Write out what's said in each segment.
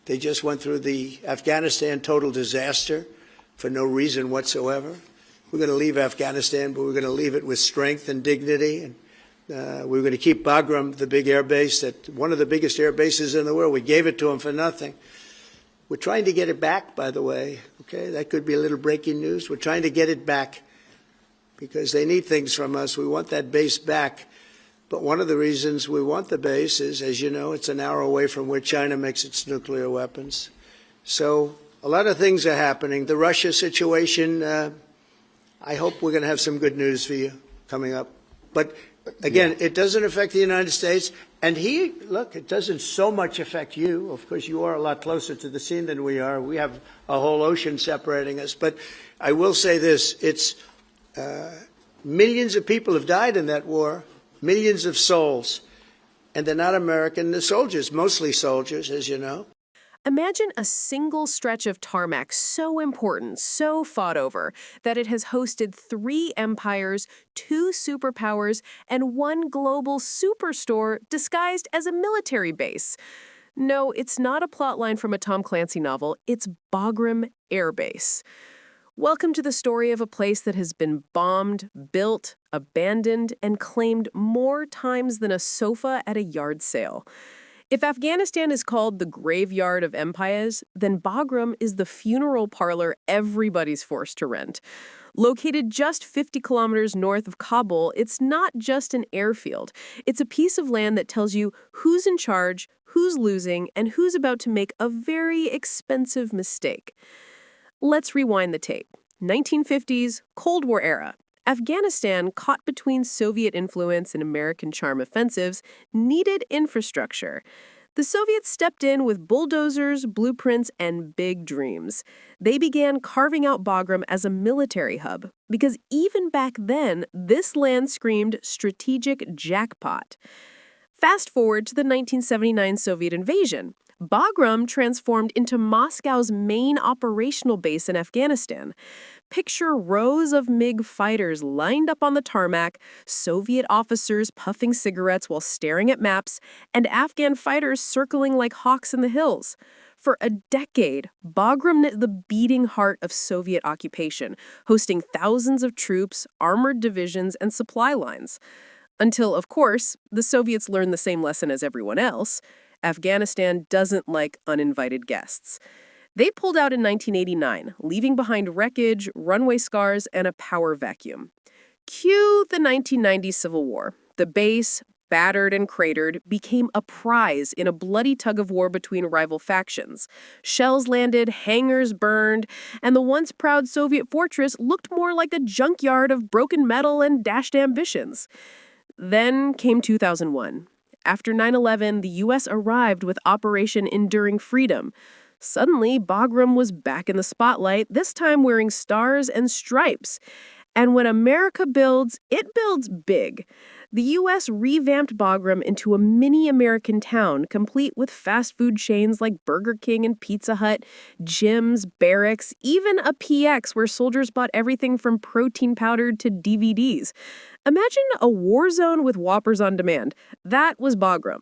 They just went through the Afghanistan total disaster for no reason whatsoever. We're going to leave Afghanistan, but we're going to leave it with strength and dignity. And we're going to keep Bagram, the big air base, one of the biggest air bases in the world. We gave it to them for nothing. We're trying to get it back, by the way. Okay, that could be a little breaking news. We're trying to get it back because they need things from us. We want that base back. But one of the reasons we want the base is, as you know, it's an hour away from where China makes its nuclear weapons. So a lot of things are happening. The Russia situation, I hope we're going to have some good news for you coming up. But again, it doesn't affect the United States. And look, it doesn't so much affect you. Of course, you are a lot closer to the scene than we are. We have a whole ocean separating us. But I will say this, millions of people have died in that war, millions of souls. And they're not American. They're soldiers, mostly soldiers, as you know. Imagine a single stretch of tarmac so important, so fought over, that it has hosted 3 empires, 2 superpowers, and 1 global superstore disguised as a military base. No, it's not a plotline from a Tom Clancy novel. It's Bagram Air Base. Welcome to the story of a place that has been bombed, built, abandoned, and claimed more times than a sofa at a yard sale. If Afghanistan is called the graveyard of empires, then Bagram is the funeral parlor everybody's forced to rent. Located just 50 kilometers north of Kabul, it's not just an airfield. It's a piece of land that tells you who's in charge, who's losing, and who's about to make a very expensive mistake. Let's rewind the tape. 1950s, Cold War era. Afghanistan, caught between Soviet influence and American charm offensives, needed infrastructure. The Soviets stepped in with bulldozers, blueprints, and big dreams. They began carving out Bagram as a military hub, because even back then, this land screamed strategic jackpot. Fast forward to the 1979 Soviet invasion. Bagram transformed into Moscow's main operational base in Afghanistan. Picture rows of MiG fighters lined up on the tarmac, Soviet officers puffing cigarettes while staring at maps, and Afghan fighters circling like hawks in the hills. For a decade, Bagram knit the beating heart of Soviet occupation, hosting thousands of troops, armored divisions, and supply lines. Until, of course, the Soviets learned the same lesson as everyone else. Afghanistan doesn't like uninvited guests. They pulled out in 1989, leaving behind wreckage, runway scars, and a power vacuum. Cue the 1990 Civil War. The base, battered and cratered, became a prize in a bloody tug-of-war between rival factions. Shells landed, hangars burned, and the once proud Soviet fortress looked more like a junkyard of broken metal and dashed ambitions. Then came 2001. After 9/11, the U.S. arrived with Operation Enduring Freedom. Suddenly, Bagram was back in the spotlight, this time wearing stars and stripes. And when America builds, it builds big. The U.S. revamped Bagram into a mini-American town, complete with fast food chains like Burger King and Pizza Hut, gyms, barracks, even a PX where soldiers bought everything from protein powder to DVDs. Imagine a war zone with Whoppers on demand. That was Bagram.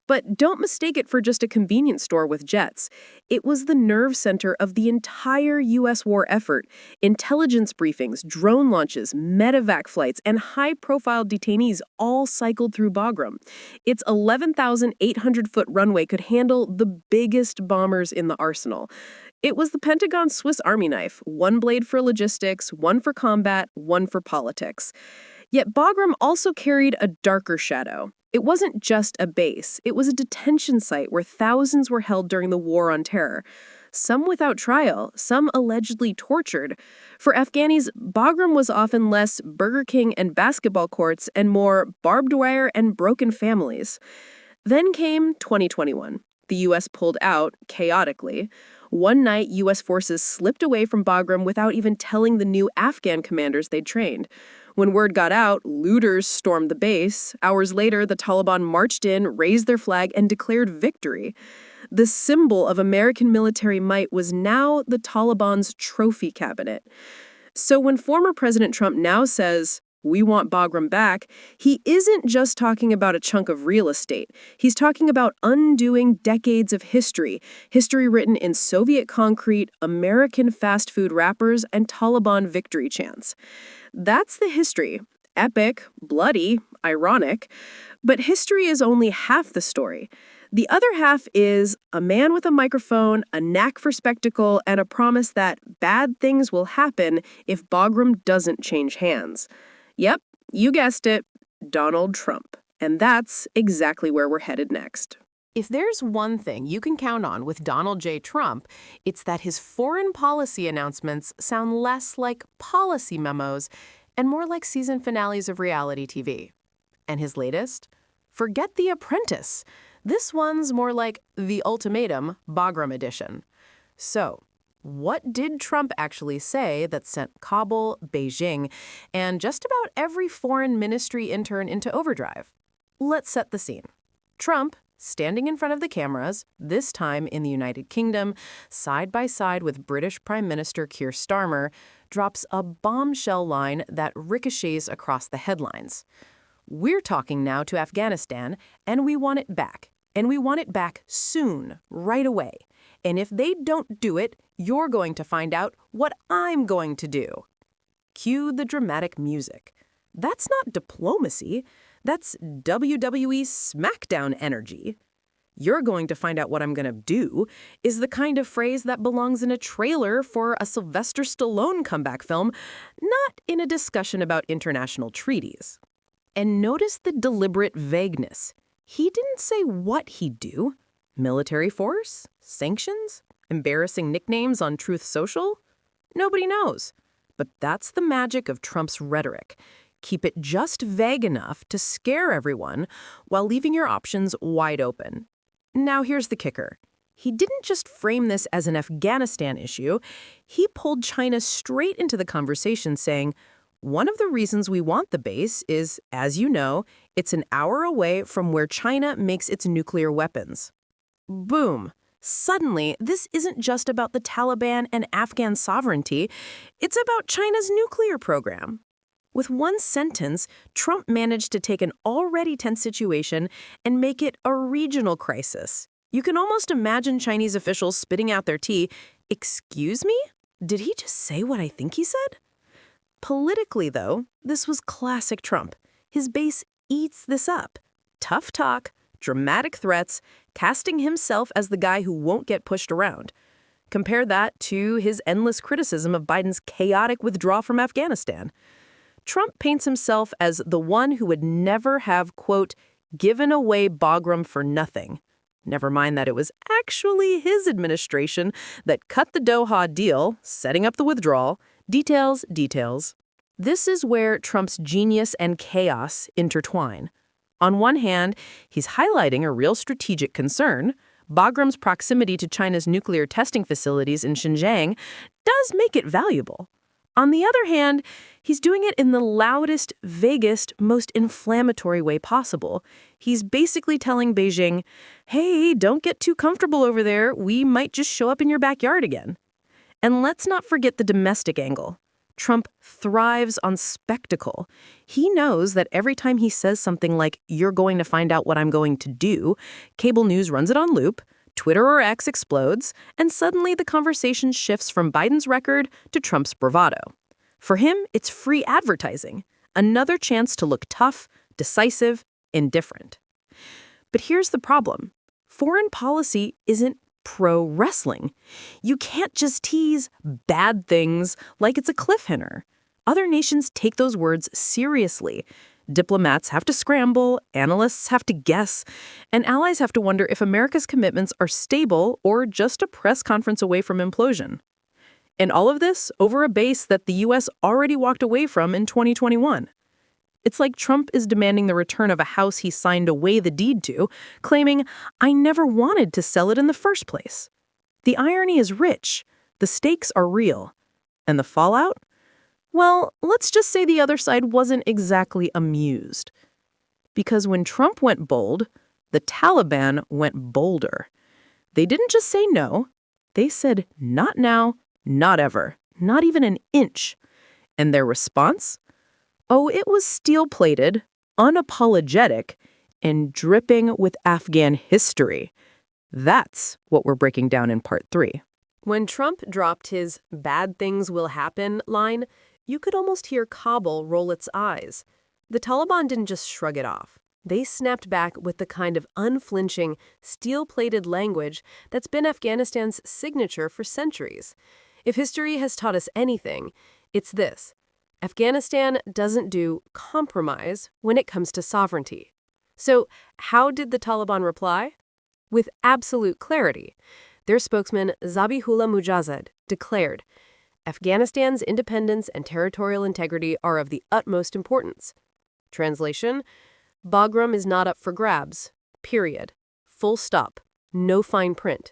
But don't mistake it for just a convenience store with jets. It was the nerve center of the entire U.S. war effort. Intelligence briefings, drone launches, medevac flights, and high-profile detainees all cycled through Bagram. Its 11,800-foot runway could handle the biggest bombers in the arsenal. It was the Pentagon's Swiss Army knife, one blade for logistics, one for combat, one for politics. Yet Bagram also carried a darker shadow. It wasn't just a base. It was a detention site where thousands were held during the War on Terror. Some without trial, some allegedly tortured. For Afghanis, Bagram was often less Burger King and basketball courts and more barbed wire and broken families. Then came 2021. The U.S. pulled out, chaotically. One night, U.S. forces slipped away from Bagram without even telling the new Afghan commanders they'd trained. When word got out, looters stormed the base. Hours later, the Taliban marched in, raised their flag, and declared victory. The symbol of American military might was now the Taliban's trophy cabinet. So when former President Trump now says, "We want Bagram back," he isn't just talking about a chunk of real estate. He's talking about undoing decades of history written in Soviet concrete, American fast food wrappers, and Taliban victory chants. That's the history. Epic, bloody, ironic. But history is only half the story. The other half is a man with a microphone, a knack for spectacle, and a promise that bad things will happen if Bagram doesn't change hands. Yep, you guessed it, Donald Trump. And that's exactly where we're headed next. If there's one thing you can count on with Donald J. Trump, it's that his foreign policy announcements sound less like policy memos and more like season finales of reality TV. And his latest? Forget The Apprentice. This one's more like The Ultimatum, Bagram edition. So, what did Trump actually say that sent Kabul, Beijing, and just about every foreign ministry intern into overdrive? Let's set the scene. Trump, standing in front of the cameras, this time in the United Kingdom, side by side with British Prime Minister Keir Starmer, drops a bombshell line that ricochets across the headlines. We're talking now to Afghanistan, and we want it back. And we want it back soon, right away. And if they don't do it, you're going to find out what I'm going to do. Cue the dramatic music. That's not diplomacy. That's WWE SmackDown energy. "You're going to find out what I'm going to do" is the kind of phrase that belongs in a trailer for a Sylvester Stallone comeback film, not in a discussion about international treaties. And notice the deliberate vagueness. He didn't say what he'd do. Military force? Sanctions? Embarrassing nicknames on Truth Social? Nobody knows. But that's the magic of Trump's rhetoric. Keep it just vague enough to scare everyone while leaving your options wide open. Now here's the kicker. He didn't just frame this as an Afghanistan issue. He pulled China straight into the conversation, saying, "One of the reasons we want the base is, as you know, it's an hour away from where China makes its nuclear weapons." Boom. Suddenly, this isn't just about the Taliban and Afghan sovereignty. It's about China's nuclear program. With one sentence, Trump managed to take an already tense situation and make it a regional crisis. You can almost imagine Chinese officials spitting out their tea. "Excuse me? Did he just say what I think he said?" Politically, though, this was classic Trump. His base eats this up. Tough talk, dramatic threats, casting himself as the guy who won't get pushed around. Compare that to his endless criticism of Biden's chaotic withdrawal from Afghanistan. Trump paints himself as the one who would never have, quote, given away Bagram for nothing. Never mind that it was actually his administration that cut the Doha deal, setting up the withdrawal. Details, details. This is where Trump's genius and chaos intertwine. On one hand, he's highlighting a real strategic concern. Bagram's proximity to China's nuclear testing facilities in Xinjiang does make it valuable. On the other hand, he's doing it in the loudest, vaguest, most inflammatory way possible. He's basically telling Beijing, "Hey, don't get too comfortable over there. We might just show up in your backyard again." And let's not forget the domestic angle. Trump thrives on spectacle. He knows that every time he says something like, "You're going to find out what I'm going to do," cable news runs it on loop, Twitter or X explodes, and suddenly the conversation shifts from Biden's record to Trump's bravado. For him, it's free advertising, another chance to look tough, decisive, indifferent. But here's the problem. Foreign policy isn't pro-wrestling. You can't just tease bad things like it's a cliffhanger. Other nations take those words seriously. Diplomats have to scramble, analysts have to guess, and allies have to wonder if America's commitments are stable or just a press conference away from implosion. And all of this over a base that the U.S. already walked away from in 2021. It's like Trump is demanding the return of a house he signed away the deed to, claiming, "I never wanted to sell it in the first place." The irony is rich, the stakes are real, and the fallout? Well, let's just say the other side wasn't exactly amused. Because when Trump went bold, the Taliban went bolder. They didn't just say no, they said not now, not ever, not even an inch. And their response? Oh, it was steel-plated, unapologetic, and dripping with Afghan history. That's what we're breaking down in part 3. When Trump dropped his "bad things will happen" line, you could almost hear Kabul roll its eyes. The Taliban didn't just shrug it off. They snapped back with the kind of unflinching, steel-plated language that's been Afghanistan's signature for centuries. If history has taught us anything, it's this: Afghanistan doesn't do compromise when it comes to sovereignty. So, how did the Taliban reply? With absolute clarity. Their spokesman, Zabihullah Mujahid, declared, "Afghanistan's independence and territorial integrity are of the utmost importance." Translation: Bagram is not up for grabs. Period. Full stop. No fine print.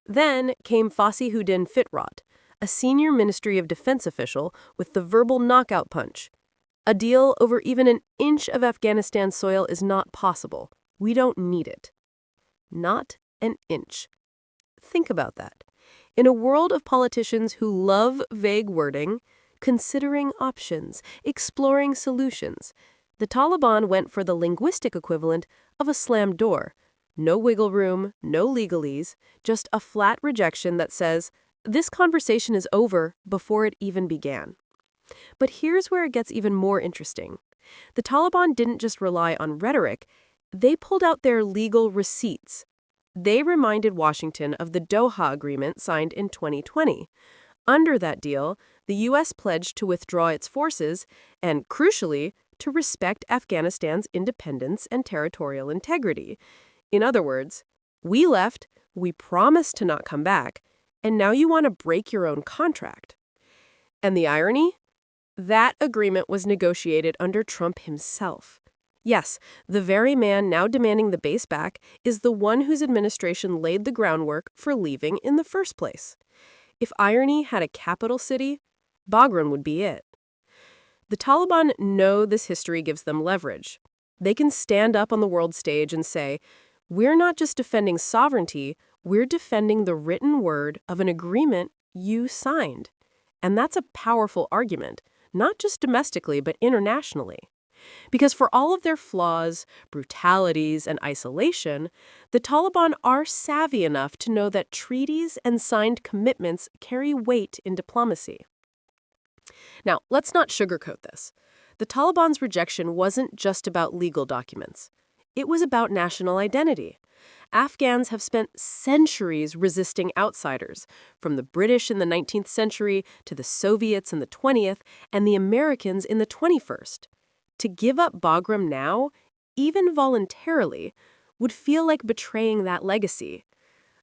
Then came Fasihuddin Fitrot, a senior Ministry of Defense official with the verbal knockout punch. "A deal over even an inch of Afghanistan soil is not possible. We don't need it." Not an inch. Think about that. In a world of politicians who love vague wording, considering options, exploring solutions, the Taliban went for the linguistic equivalent of a slammed door. No wiggle room, no legalese, just a flat rejection that says, "This conversation is over," before it even began. But here's where it gets even more interesting. The Taliban didn't just rely on rhetoric, they pulled out their legal receipts. They reminded Washington of the Doha Agreement signed in 2020. Under that deal, the U.S. pledged to withdraw its forces and, crucially, to respect Afghanistan's independence and territorial integrity. In other words, we left, we promised to not come back, and now you want to break your own contract. And the irony? That agreement was negotiated under Trump himself. Yes, the very man now demanding the base back is the one whose administration laid the groundwork for leaving in the first place. If irony had a capital city, Bagram would be it. The Taliban know this history gives them leverage. They can stand up on the world stage and say, "We're not just defending sovereignty, we're defending the written word of an agreement you signed." And that's a powerful argument, not just domestically, but internationally. Because for all of their flaws, brutalities, and isolation, the Taliban are savvy enough to know that treaties and signed commitments carry weight in diplomacy. Now, let's not sugarcoat this. The Taliban's rejection wasn't just about legal documents. It was about national identity. Afghans have spent centuries resisting outsiders, from the British in the 19th century to the Soviets in the 20th and the Americans in the 21st. To give up Bagram now, even voluntarily, would feel like betraying that legacy.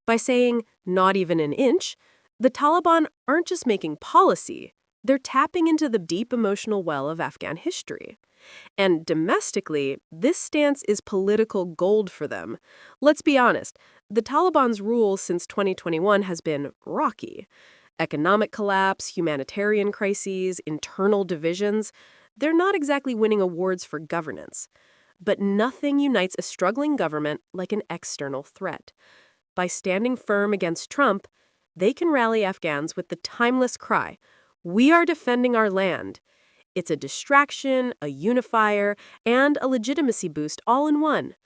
By saying, "not even an inch," the Taliban aren't just making policy, they're tapping into the deep emotional well of Afghan history. And domestically, this stance is political gold for them. Let's be honest, the Taliban's rule since 2021 has been rocky. Economic collapse, humanitarian crises, internal divisions. They're not exactly winning awards for governance. But nothing unites a struggling government like an external threat. By standing firm against Trump, they can rally Afghans with the timeless cry, "We are defending our land." It's a distraction, a unifier, and a legitimacy boost all in one.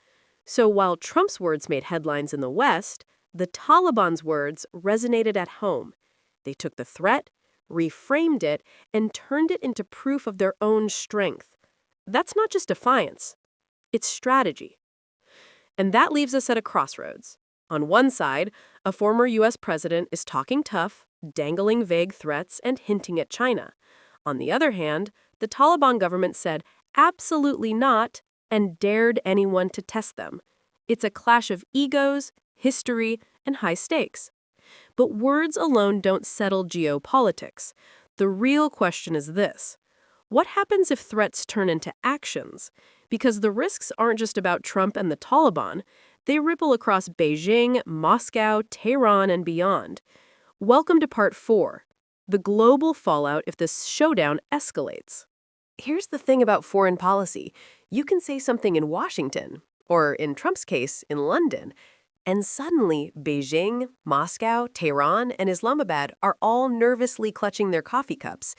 So while Trump's words made headlines in the West, the Taliban's words resonated at home. They took the threat, reframed it, and turned it into proof of their own strength. That's not just defiance. It's strategy. And that leaves us at a crossroads. On one side, a former U.S. president is talking tough, dangling vague threats, and hinting at China. On the other hand, the Taliban government said absolutely not and dared anyone to test them. It's a clash of egos, history, and high stakes. But words alone don't settle geopolitics. The real question is this: what happens if threats turn into actions? Because the risks aren't just about Trump and the Taliban. They ripple across Beijing, Moscow, Tehran, and beyond. Welcome to Part 4, the global fallout if this showdown escalates. Here's the thing about foreign policy. You can say something in Washington, or in Trump's case, in London, and suddenly Beijing, Moscow, Tehran, and Islamabad are all nervously clutching their coffee cups.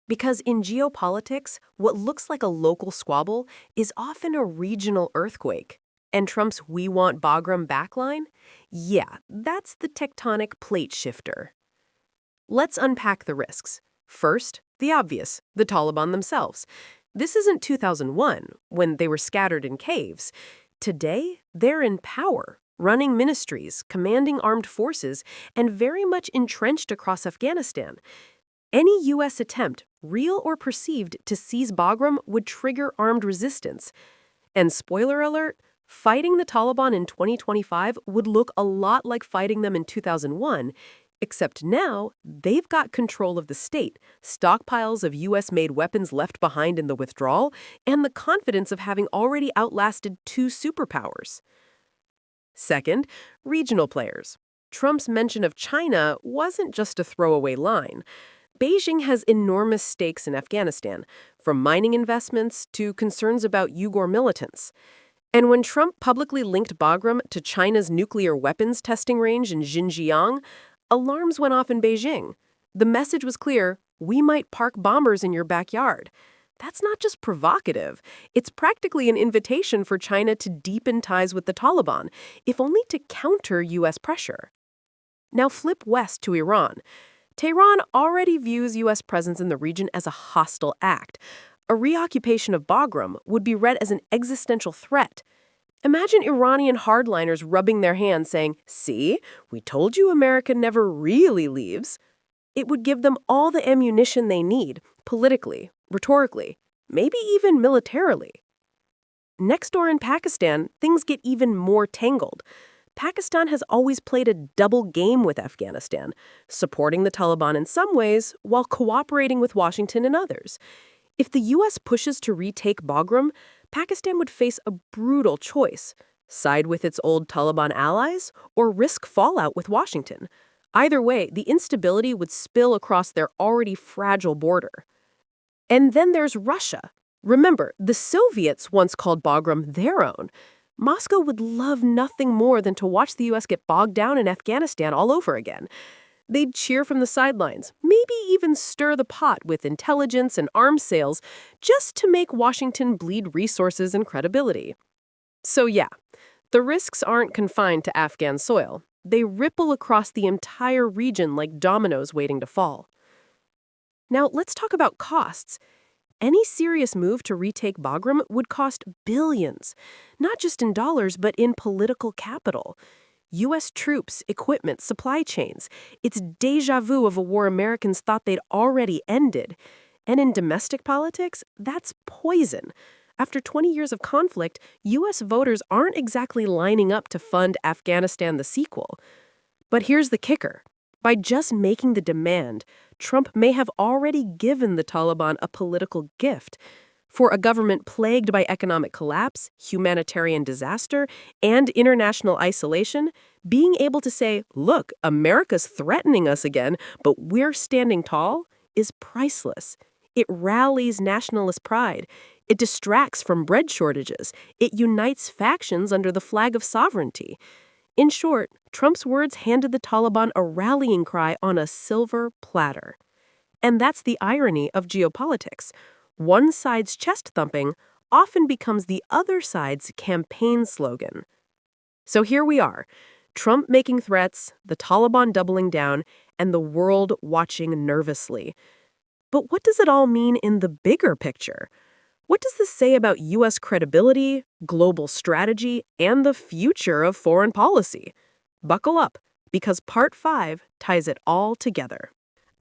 Because in geopolitics, what looks like a local squabble is often a regional earthquake. And Trump's "We want Bagram" backline? Yeah, that's the tectonic plate shifter. Let's unpack the risks. First, the obvious, the Taliban themselves. This isn't 2001, when they were scattered in caves. Today, they're in power, running ministries, commanding armed forces, and very much entrenched across Afghanistan. Any U.S. attempt, real or perceived, to seize Bagram would trigger armed resistance. And spoiler alert, fighting the Taliban in 2025 would look a lot like fighting them in 2001, except now they've got control of the state, stockpiles of U.S.-made weapons left behind in the withdrawal, and the confidence of having already outlasted two superpowers. Second, regional players. Trump's mention of China wasn't just a throwaway line. Beijing has enormous stakes in Afghanistan, from mining investments to concerns about Uyghur militants. And when Trump publicly linked Bagram to China's nuclear weapons testing range in Xinjiang, alarms went off in Beijing. The message was clear: we might park bombers in your backyard. That's not just provocative. It's practically an invitation for China to deepen ties with the Taliban, if only to counter U.S. pressure. Now flip west to Iran. Tehran already views U.S. presence in the region as a hostile act. A reoccupation of Bagram would be read as an existential threat. Imagine Iranian hardliners rubbing their hands saying, "See, we told you America never really leaves." It would give them all the ammunition they need, politically, rhetorically, maybe even militarily. Next door in Pakistan, things get even more tangled. Pakistan has always played a double game with Afghanistan, supporting the Taliban in some ways while cooperating with Washington in others. If the U.S. pushes to retake Bagram, Pakistan would face a brutal choice: side with its old Taliban allies or risk fallout with Washington. Either way, the instability would spill across their already fragile border. And then there's Russia. Remember, the Soviets once called Bagram their own. Moscow would love nothing more than to watch the U.S. get bogged down in Afghanistan all over again. They'd cheer from the sidelines, maybe even stir the pot with intelligence and arms sales, just to make Washington bleed resources and credibility. So yeah, the risks aren't confined to Afghan soil. They ripple across the entire region like dominoes waiting to fall. Now let's talk about costs. Any serious move to retake Bagram would cost billions, not just in dollars, but in political capital. U.S. troops, equipment, supply chains. It's déjà vu of a war Americans thought they'd already ended. And in domestic politics, that's poison. After 20 years of conflict, U.S. voters aren't exactly lining up to fund Afghanistan the sequel. But here's the kicker. By just making the demand, Trump may have already given the Taliban a political gift. For a government plagued by economic collapse, humanitarian disaster, and international isolation, being able to say, "Look, America's threatening us again, but we're standing tall," is priceless. It rallies nationalist pride. It distracts from bread shortages. It unites factions under the flag of sovereignty. In short, Trump's words handed the Taliban a rallying cry on a silver platter. And that's the irony of geopolitics. One side's chest thumping often becomes the other side's campaign slogan. So here we are, Trump making threats, the Taliban doubling down, and the world watching nervously. But what does it all mean in the bigger picture? What does this say about U.S. credibility, global strategy, and the future of foreign policy? Buckle up, because Part 5 ties it all together.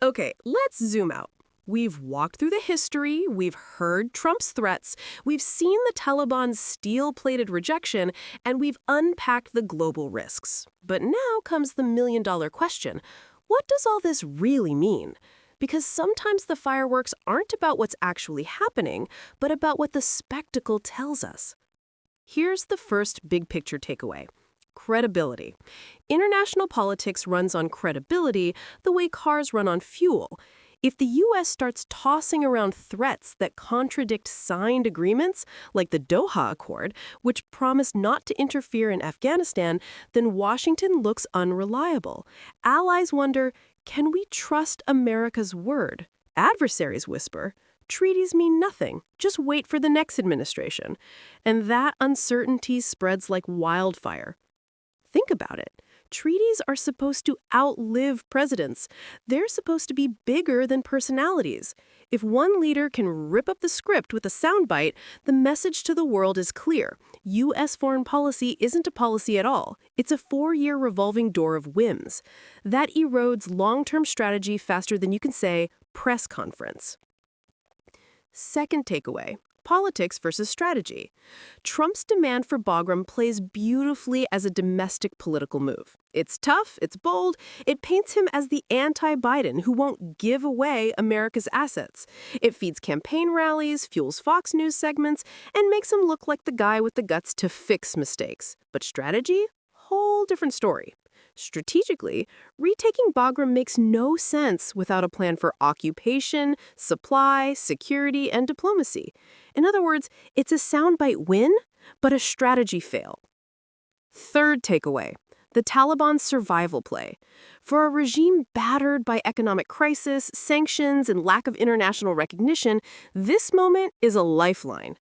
Okay, let's zoom out. We've walked through the history, we've heard Trump's threats, we've seen the Taliban's steel-plated rejection, and we've unpacked the global risks. But now comes the million-dollar question. What does all this really mean? Because sometimes the fireworks aren't about what's actually happening, but about what the spectacle tells us. Here's the first big-picture takeaway. Credibility. International politics runs on credibility the way cars run on fuel. If the U.S. starts tossing around threats that contradict signed agreements, like the Doha Accord, which promised not to interfere in Afghanistan, then Washington looks unreliable. Allies wonder, can we trust America's word? Adversaries whisper, treaties mean nothing. Just wait for the next administration. And that uncertainty spreads like wildfire. Think about it. Treaties are supposed to outlive presidents. They're supposed to be bigger than personalities. If one leader can rip up the script with a soundbite, the message to the world is clear. U.S. foreign policy isn't a policy at all. It's a 4-year revolving door of whims. That erodes long-term strategy faster than you can say, press conference. Second takeaway. Politics versus strategy. Trump's demand for Bagram plays beautifully as a domestic political move. It's tough, it's bold, it paints him as the anti-Biden who won't give away America's assets. It feeds campaign rallies, fuels Fox News segments, and makes him look like the guy with the guts to fix mistakes. But strategy? Whole different story. Strategically, retaking Bagram makes no sense without a plan for occupation, supply, security, and diplomacy. In other words, it's a soundbite win, but a strategy fail. Third takeaway, the Taliban's survival play. For a regime battered by economic crisis, sanctions, and lack of international recognition, this moment is a lifeline.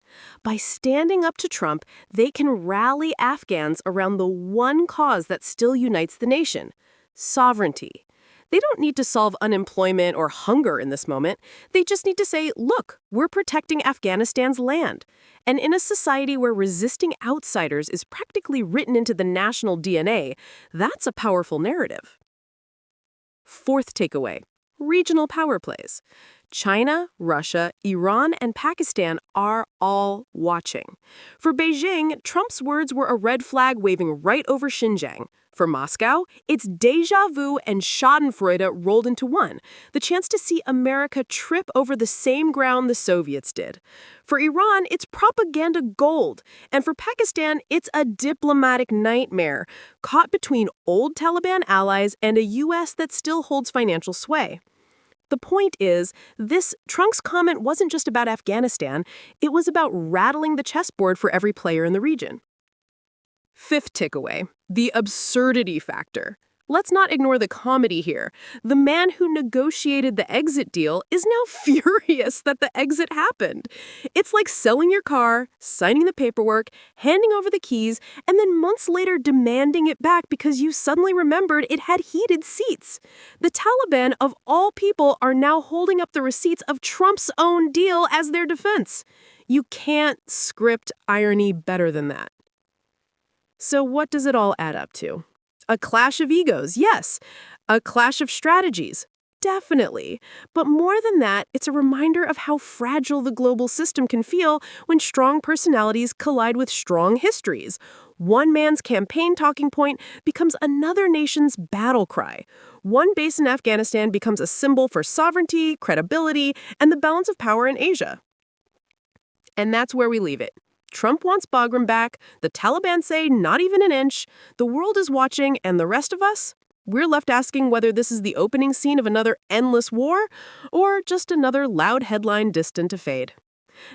By standing up to Trump, they can rally Afghans around the one cause that still unites the nation: sovereignty. They don't need to solve unemployment or hunger in this moment. They just need to say, look, we're protecting Afghanistan's land. And in a society where resisting outsiders is practically written into the national DNA, that's a powerful narrative. Fourth takeaway, regional power plays. China, Russia, Iran, and Pakistan are all watching. For Beijing, Trump's words were a red flag waving right over Xinjiang. For Moscow, it's déjà vu and schadenfreude rolled into one, the chance to see America trip over the same ground the Soviets did. For Iran, it's propaganda gold. And for Pakistan, it's a diplomatic nightmare, caught between old Taliban allies and a U.S. that still holds financial sway. The point is, this Trump's comment wasn't just about Afghanistan, it was about rattling the chessboard for every player in the region. Fifth takeaway, the absurdity factor. Let's not ignore the comedy here. The man who negotiated the exit deal is now furious that the exit happened. It's like selling your car, signing the paperwork, handing over the keys, and then months later demanding it back because you suddenly remembered it had heated seats. The Taliban, of all people, are now holding up the receipts of Trump's own deal as their defense. You can't script irony better than that. So what does it all add up to? A clash of egos, yes. A clash of strategies, definitely. But more than that, it's a reminder of how fragile the global system can feel when strong personalities collide with strong histories. One man's campaign talking point becomes another nation's battle cry. One base in Afghanistan becomes a symbol for sovereignty, credibility, and the balance of power in Asia. And that's where we leave it. Trump wants Bagram back, the Taliban say not even an inch, the world is watching, and the rest of us? We're left asking whether this is the opening scene of another endless war, or just another loud headline destined to fade.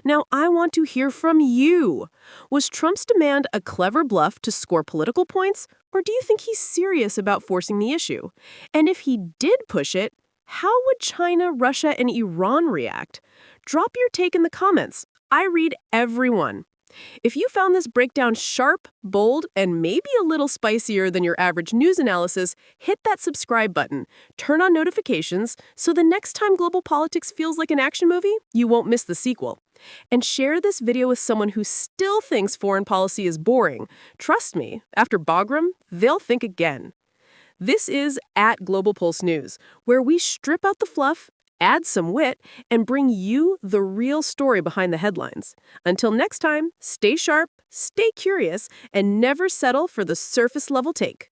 Now, I want to hear from you. Was Trump's demand a clever bluff to score political points, or do you think he's serious about forcing the issue? And if he did push it, how would China, Russia, and Iran react? Drop your take in the comments. I read every one. If you found this breakdown sharp, bold, and maybe a little spicier than your average news analysis, hit that subscribe button, turn on notifications, so the next time global politics feels like an action movie, you won't miss the sequel. And share this video with someone who still thinks foreign policy is boring. Trust me, after Bagram, they'll think again. This is at Global Pulse News, where we strip out the fluff, add some wit, and bring you the real story behind the headlines. Until next time, stay sharp, stay curious, and never settle for the surface-level take.